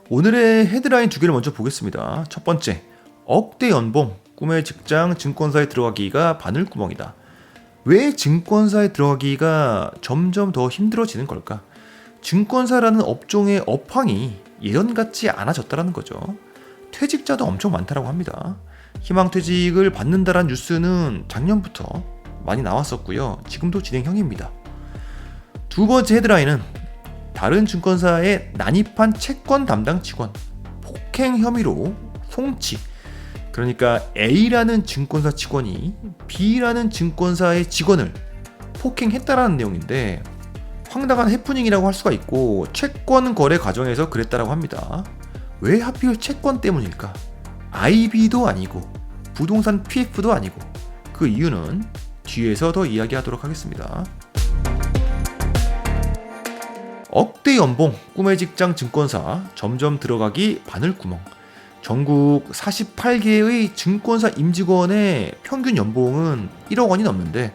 오늘의 헤드라인 두 개를 먼저 보겠습니다. 첫 번째, 억대 연봉, 꿈의 직장 증권사에 들어가기가 바늘구멍이다. 왜 증권사에 들어가기가 점점 더 힘들어지는 걸까? 증권사라는 업종의 업황이 예전 같지 않아졌다는 거죠. 퇴직자도 엄청 많다고 합니다. 희망퇴직을 받는다라는 뉴스는 작년부터 많이 나왔었고요. 지금도 진행형입니다. 두 번째 헤드라인은 다른 증권사에 난입한 채권 담당 직원 폭행 혐의로 송치. 그러니까 A라는 증권사 직원이 B라는 증권사의 직원을 폭행했다라는 내용인데, 황당한 해프닝이라고 할 수가 있고 채권 거래 과정에서 그랬다라고 합니다. 왜 하필 채권 때문일까? IB도 아니고 부동산 PF도 아니고. 그 이유는 뒤에서 더 이야기하도록 하겠습니다. 억대 연봉, 꿈의 직장 증권사 점점 들어가기 바늘구멍. 전국 48개의 증권사 임직원의 평균 연봉은 1억 원이 넘는데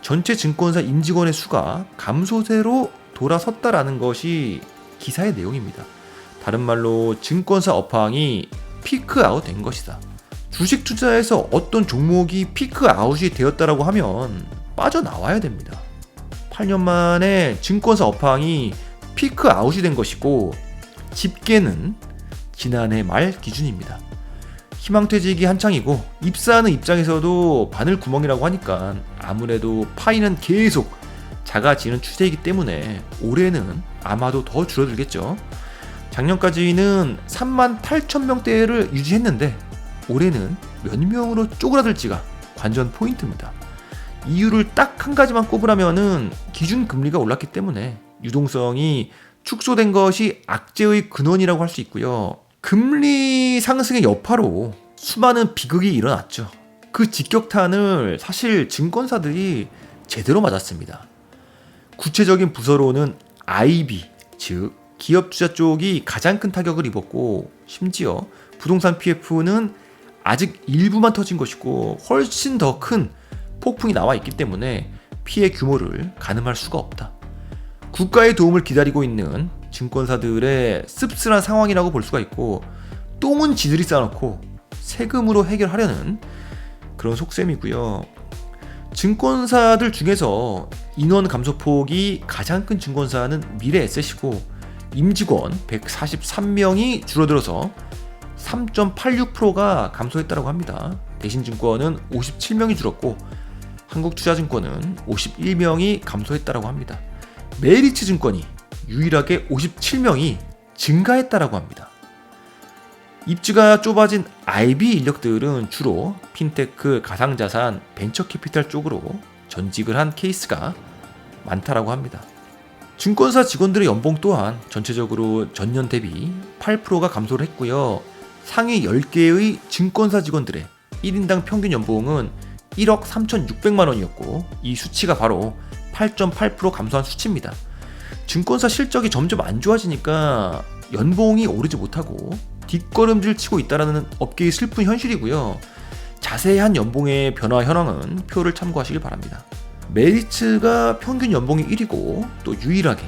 전체 증권사 임직원의 수가 감소세로 돌아섰다라는 것이 기사의 내용입니다. 다른 말로 증권사 업황이 피크아웃 된 것이다. 주식 투자에서 어떤 종목이 피크아웃이 되었다라고 하면 빠져나와야 됩니다. 8년 만에 증권사 업황이 피크아웃이 된 것이고, 집계는 지난해 말 기준입니다. 희망퇴직이 한창이고 입사하는 입장에서도 바늘구멍이라고 하니까 아무래도 파이는 계속 작아지는 추세이기 때문에 올해는 아마도 더 줄어들겠죠. 작년까지는 38,000명대를 유지했는데 올해는 몇 명으로 쪼그라들지가 관전 포인트입니다. 이유를 딱 한 가지만 꼽으라면은 기준금리가 올랐기 때문에 유동성이 축소된 것이 악재의 근원이라고 할 수 있고요. 금리 상승의 여파로 수많은 비극이 일어났죠. 그 직격탄을 사실 증권사들이 제대로 맞았습니다. 구체적인 부서로는 IB, 즉 기업투자 쪽이 가장 큰 타격을 입었고, 심지어 부동산 PF는 아직 일부만 터진 것이고 훨씬 더 큰 폭풍이 나와 있기 때문에 피해 규모를 가늠할 수가 없다. 국가의 도움을 기다리고 있는 증권사들의 씁쓸한 상황이라고 볼 수가 있고, 똥은 지들이 싸놓고 세금으로 해결하려는 그런 속셈이고요. 증권사들 중에서 인원 감소폭이 가장 큰 증권사는 미래에셋이고 임직원 143명이 줄어들어서 3.86%가 감소했다고 합니다. 대신증권은 57명이 줄었고 한국투자증권은 51명이 감소했다고 합니다. 메리츠증권이 유일하게 57명이 증가했다고 합니다. 입지가 좁아진 IB 인력들은 주로 핀테크, 가상자산, 벤처캐피탈 쪽으로 전직을 한 케이스가 많다고 합니다. 증권사 직원들의 연봉 또한 전체적으로 전년 대비 8%가 감소를 했고요. 상위 10개의 증권사 직원들의 1인당 평균 연봉은 1억 3,600만 원이었고 이 수치가 바로 8.8% 감소한 수치입니다. 증권사 실적이 점점 안 좋아지니까 연봉이 오르지 못하고 뒷걸음질 치고 있다는 업계의 슬픈 현실이고요. 자세한 연봉의 변화 현황은 표를 참고하시길 바랍니다. 메리츠가 평균 연봉이 1위고 또 유일하게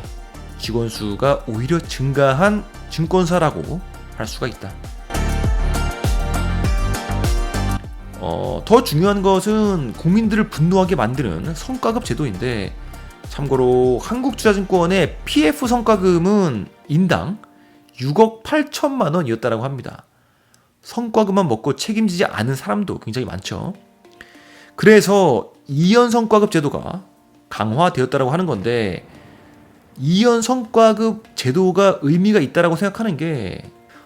직원 수가 오히려 증가한 증권사라고 할 수가 있다. 더 중요한 것은 국민들을 분노하게 만드는 성과급 제도인데, 참고로 한국투자증권의 PF 성과금은 인당 6억 8천만 원이었다고 합니다. 성과금만 먹고 책임지지 않은 사람도 굉장히 많죠. 그래서 2연 성과급 제도가 강화되었다고 하는 건데, 2연 성과급 제도가 의미가 있다고 생각하는 게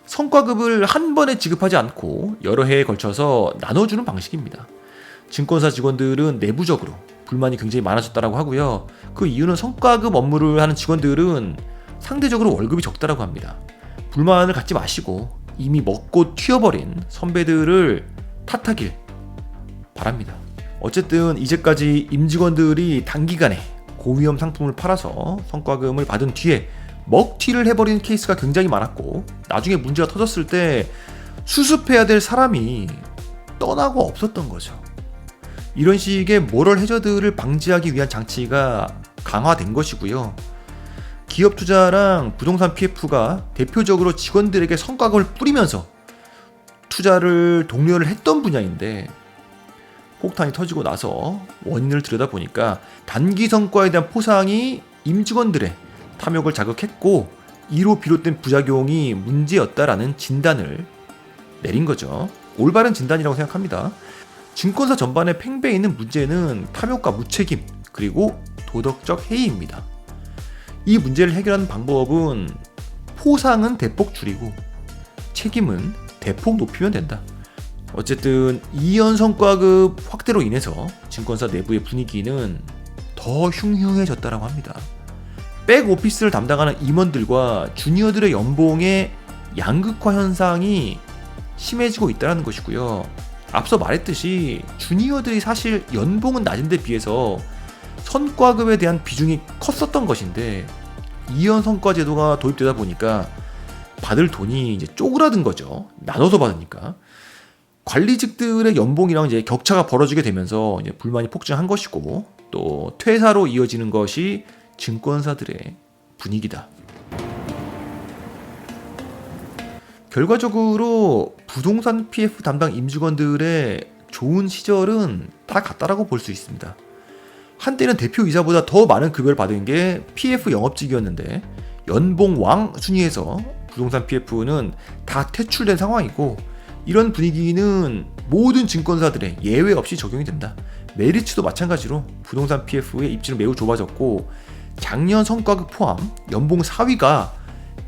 성과급을 한 번에 지급하지 않고 여러 해에 걸쳐서 나눠주는 방식입니다. 증권사 직원들은 내부적으로 불만이 굉장히 많아졌다고 하고요. 그 이유는 성과급 업무를 하는 직원들은 상대적으로 월급이 적다고 합니다. 불만을 갖지 마시고 이미 먹고 튀어버린 선배들을 탓하길 바랍니다. 어쨌든 이제까지 임직원들이 단기간에 고위험 상품을 팔아서 성과금을 받은 뒤에 먹튀를 해버리는 케이스가 굉장히 많았고, 나중에 문제가 터졌을 때 수습해야 될 사람이 떠나고 없었던 거죠. 이런 식의 모럴 해저드를 방지하기 위한 장치가 강화된 것이고요. 기업 투자랑 부동산 PF가 대표적으로 직원들에게 성과급을 뿌리면서 투자를 독려를 했던 분야인데, 폭탄이 터지고 나서 원인을 들여다보니까 단기 성과에 대한 포상이 임직원들의 탐욕을 자극했고 이로 비롯된 부작용이 문제였다라는 진단을 내린 거죠. 올바른 진단이라고 생각합니다. 증권사 전반에 팽배해 있는 문제는 탐욕과 무책임, 그리고 도덕적 해이입니다. 이 문제를 해결하는 방법은 포상은 대폭 줄이고 책임은 대폭 높이면 된다. 어쨌든 이연 성과급 확대로 인해서 증권사 내부의 분위기는 더 흉흉해졌다고 합니다. 백오피스를 담당하는 임원들과 주니어들의 연봉의 양극화 현상이 심해지고 있다는 것이고요. 앞서 말했듯이 주니어들이 사실 연봉은 낮은데 비해서 성과급에 대한 비중이 컸었던 것인데, 이연 성과 제도가 도입되다 보니까 받을 돈이 이제 쪼그라든 거죠. 나눠서 받으니까. 관리직들의 연봉이랑 이제 격차가 벌어지게 되면서 이제 불만이 폭증한 것이고, 또 퇴사로 이어지는 것이 증권사들의 분위기다. 결과적으로 부동산 PF 담당 임직원들의 좋은 시절은 다 갔다라고 볼 수 있습니다. 한때는 대표이사보다 더 많은 급여를 받은 게 PF 영업직이었는데, 연봉 왕 순위에서 부동산 PF는 다 퇴출된 상황이고, 이런 분위기는 모든 증권사들에 예외 없이 적용이 된다. 메리츠도 마찬가지로 부동산 PF의 입지는 매우 좁아졌고, 작년 성과급 포함 연봉 4위가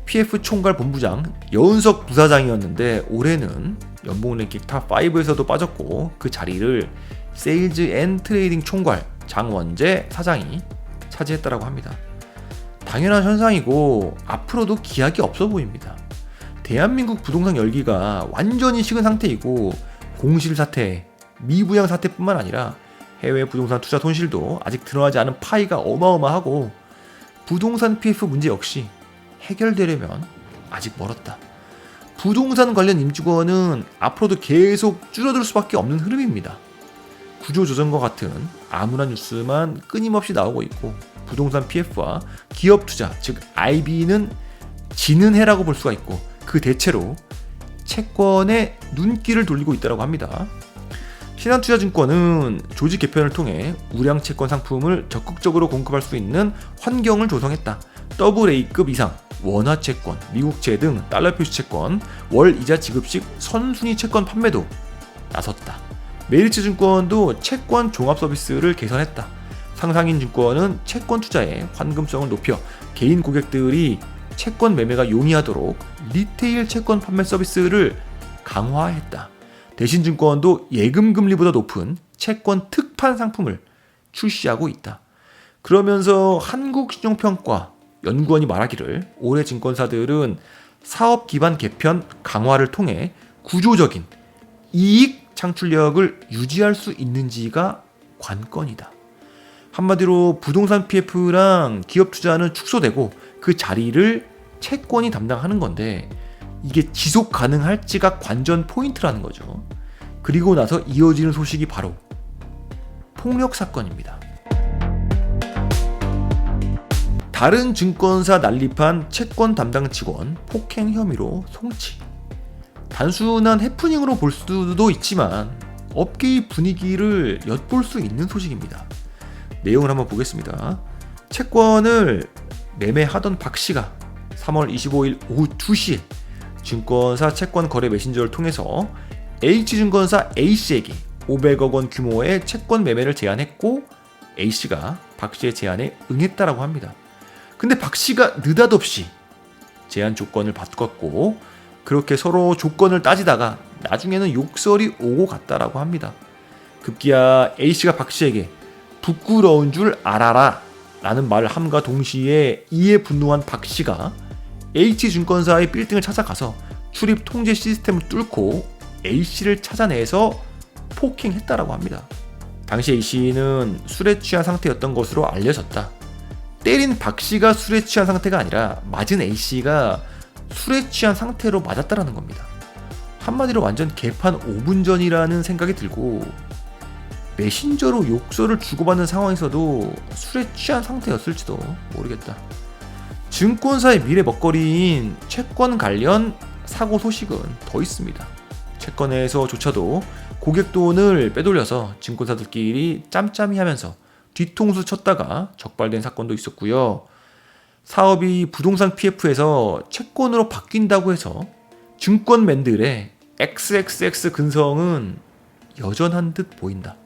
PF 총괄 본부장 여은석 부사장이었는데, 올해는 연봉 랭킹 탑5에서도 빠졌고 그 자리를 세일즈 앤 트레이딩 총괄 장원재 사장이 차지했다고 합니다. 당연한 현상이고 앞으로도 기약이 없어 보입니다. 대한민국 부동산 열기가 완전히 식은 상태이고, 공실 사태, 미부양 사태뿐만 아니라 해외 부동산 투자 손실도 아직 드러나지 않은 파이가 어마어마하고, 부동산 PF 문제 역시 해결되려면 아직 멀었다. 부동산 관련 임직원은 앞으로도 계속 줄어들 수밖에 없는 흐름입니다. 구조조정과 같은 암울한 뉴스만 끊임없이 나오고 있고, 부동산 PF와 기업 투자, 즉 IB는 지는 해라고 볼 수가 있고, 그 대체로 채권에 눈길을 돌리고 있다고 합니다. 신한투자증권은 조직 개편을 통해 우량 채권 상품을 적극적으로 공급할 수 있는 환경을 조성했다. AA급 이상 원화채권, 미국채 등 달러 표시 채권, 월 이자 지급식 선순위 채권 판매도 나섰다. 메리츠증권도 채권 종합 서비스를 개선했다. 상상인증권은 채권 투자의 환금성을 높여 개인 고객들이 채권 매매가 용이하도록 리테일 채권 판매 서비스를 강화했다. 대신증권도 예금 금리보다 높은 채권 특판 상품을 출시하고 있다. 그러면서 한국신용평가 연구원이 말하기를, 올해 증권사들은 사업 기반 개편 강화를 통해 구조적인 이익 창출력을 유지할 수 있는지가 관건이다. 한마디로 부동산 PF랑 기업 투자는 축소되고 그 자리를 채권이 담당하는 건데, 이게 지속 가능할지가 관전 포인트라는 거죠. 그리고 나서 이어지는 소식이 바로 폭력 사건입니다. 다른 증권사 난립한 채권 담당 직원 폭행 혐의로 송치. 단순한 해프닝으로 볼 수도 있지만 업계의 분위기를 엿볼 수 있는 소식입니다. 내용을 한번 보겠습니다. 채권을 매매하던 박 씨가 3월 25일 오후 2시에 증권사 채권 거래 메신저를 통해서 H증권사 A씨에게 500억 원 규모의 채권 매매를 제안했고, A씨가 박 씨의 제안에 응했다라고 합니다. 근데 박 씨가 느닷없이 제안 조건을 바꿨고, 그렇게 서로 조건을 따지다가 나중에는 욕설이 오고 갔다라고 합니다. 급기야 A씨가 박 씨에게 부끄러운 줄 알아라 라는 말을 함과 동시에 이에 분노한 박 씨가 H증권사의 빌딩을 찾아가서 출입 통제 시스템을 뚫고 A씨를 찾아내서 폭행했다라고 합니다. 당시 A씨는 술에 취한 상태였던 것으로 알려졌다. 때린 박씨가 술에 취한 상태가 아니라 맞은 A씨가 술에 취한 상태로 맞았다라는 겁니다. 한마디로 완전 개판 5분 전이라는 생각이 들고, 메신저로 욕설을 주고받는 상황에서도 술에 취한 상태였을지도 모르겠다. 증권사의 미래 먹거리인 채권 관련 사고 소식은 더 있습니다. 채권회사조차도 고객 돈을 빼돌려서 증권사들끼리 짬짬이 하면서 뒤통수 쳤다가 적발된 사건도 있었고요. 사업이 부동산 PF에서 채권으로 바뀐다고 해서 증권맨들의 XXX 근성은 여전한 듯 보인다.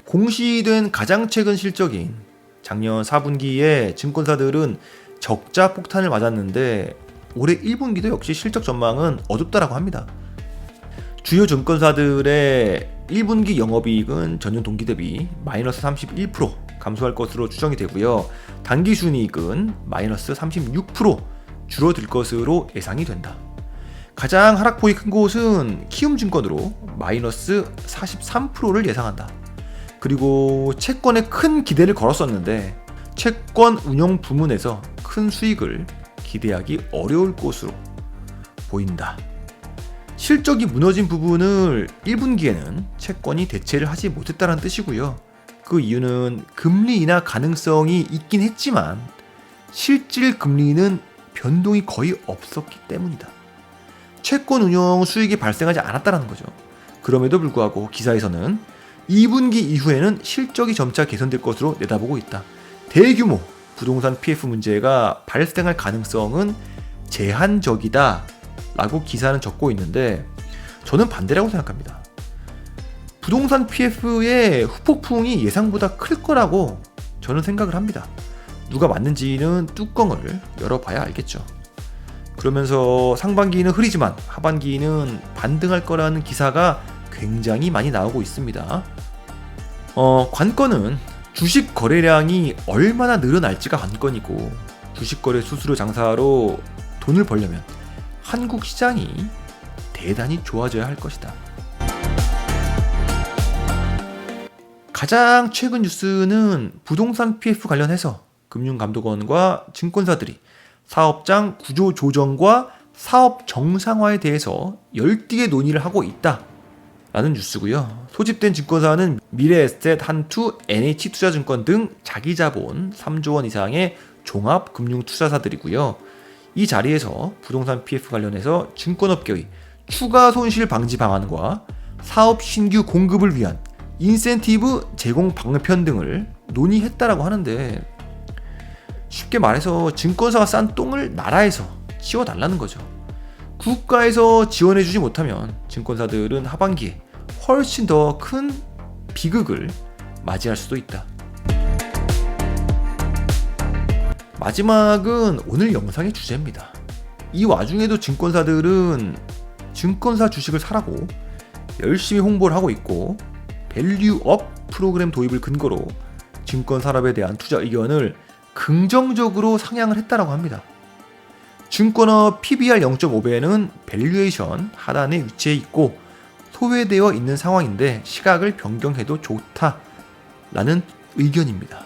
공시된 가장 최근 실적인 작년 4분기에 증권사들은 적자 폭탄을 맞았는데 올해 1분기도 역시 실적 전망은 어둡다라고 합니다. 주요 증권사들의 1분기 영업이익은 전년 동기 대비 마이너스 31% 감소할 것으로 추정이 되고요. 당기순이익은 마이너스 36% 줄어들 것으로 예상이 된다. 가장 하락폭이 큰 곳은 키움증권으로 마이너스 43%를 예상한다. 그리고 채권에 큰 기대를 걸었었는데 채권 운용 부문에서 큰 수익을 기대하기 어려울 것으로 보인다. 실적이 무너진 부분을 1분기에는 채권이 대체를 하지 못했다는 뜻이고요. 그 이유는 금리 인하 가능성이 있긴 했지만 실질 금리는 변동이 거의 없었기 때문이다. 채권 운용 수익이 발생하지 않았다는 거죠. 그럼에도 불구하고 기사에서는 2분기 이후에는 실적이 점차 개선될 것으로 내다보고 있다. 대규모 부동산 PF 문제가 발생할 가능성은 제한적이다 라고 기사는 적고 있는데 저는 반대라고 생각합니다. 부동산 PF의 후폭풍이 예상보다 클 거라고 저는 생각을 합니다. 누가 맞는지는 뚜껑을 열어봐야 알겠죠. 그러면서 상반기는 흐리지만 하반기는 반등할 거라는 기사가 굉장히 많이 나오고 있습니다. 관건은 주식 거래량이 얼마나 늘어날지가 관건이고 주식 거래 수수료 장사로 돈을 벌려면 한국 시장이 대단히 좋아져야 할 것이다. 가장 최근 뉴스는 부동산 PF 관련해서 금융감독원과 증권사들이 사업장 구조 조정과 사업 정상화에 대해서 열띠게 논의를 하고 있다 라는 뉴스고요. 소집된 증권사는 미래에셋, 한투, NH투자증권 등 자기자본 3조 원 이상의 종합금융투자사들이고요. 이 자리에서 부동산 PF 관련해서 증권업계의 추가 손실 방지 방안과 사업 신규 공급을 위한 인센티브 제공 방편 등을 논의했다라고 하는데 쉽게 말해서 증권사가 싼 똥을 나라에서 치워달라는 거죠. 국가에서 지원해주지 못하면 증권사들은 하반기에 훨씬 더 큰 비극을 맞이할 수도 있다. 마지막은 오늘 영상의 주제입니다. 이 와중에도 증권사들은 증권사 주식을 사라고 열심히 홍보를 하고 있고 밸류업 프로그램 도입을 근거로 증권 산업에 대한 투자 의견을 긍정적으로 상향을 했다라고 합니다. 증권업 PBR 0.5배는 밸류에이션 하단에 위치해 있고 소외되어 있는 상황인데 시각을 변경해도 좋다라는 의견입니다.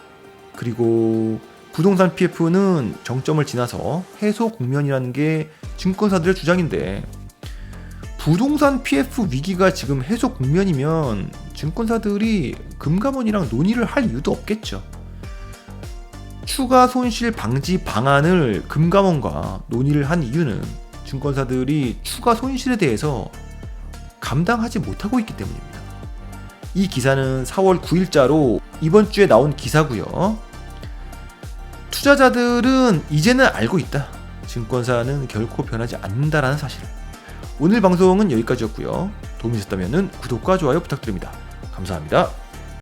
그리고 부동산 PF는 정점을 지나서 해소 국면이라는 게 증권사들의 주장인데 부동산 PF 위기가 지금 해소 국면이면 증권사들이 금감원이랑 논의를 할 이유도 없겠죠. 추가 손실 방지 방안을 금감원과 논의를 한 이유는 증권사들이 추가 손실에 대해서 감당하지 못하고 있기 때문입니다. 이 기사는 4월 9일자로 이번 주에 나온 기사고요. 투자자들은 이제는 알고 있다. 증권사는 결코 변하지 않는다라는 사실을. 오늘 방송은 여기까지였고요. 도움이 되셨다면 구독과 좋아요 부탁드립니다. 감사합니다.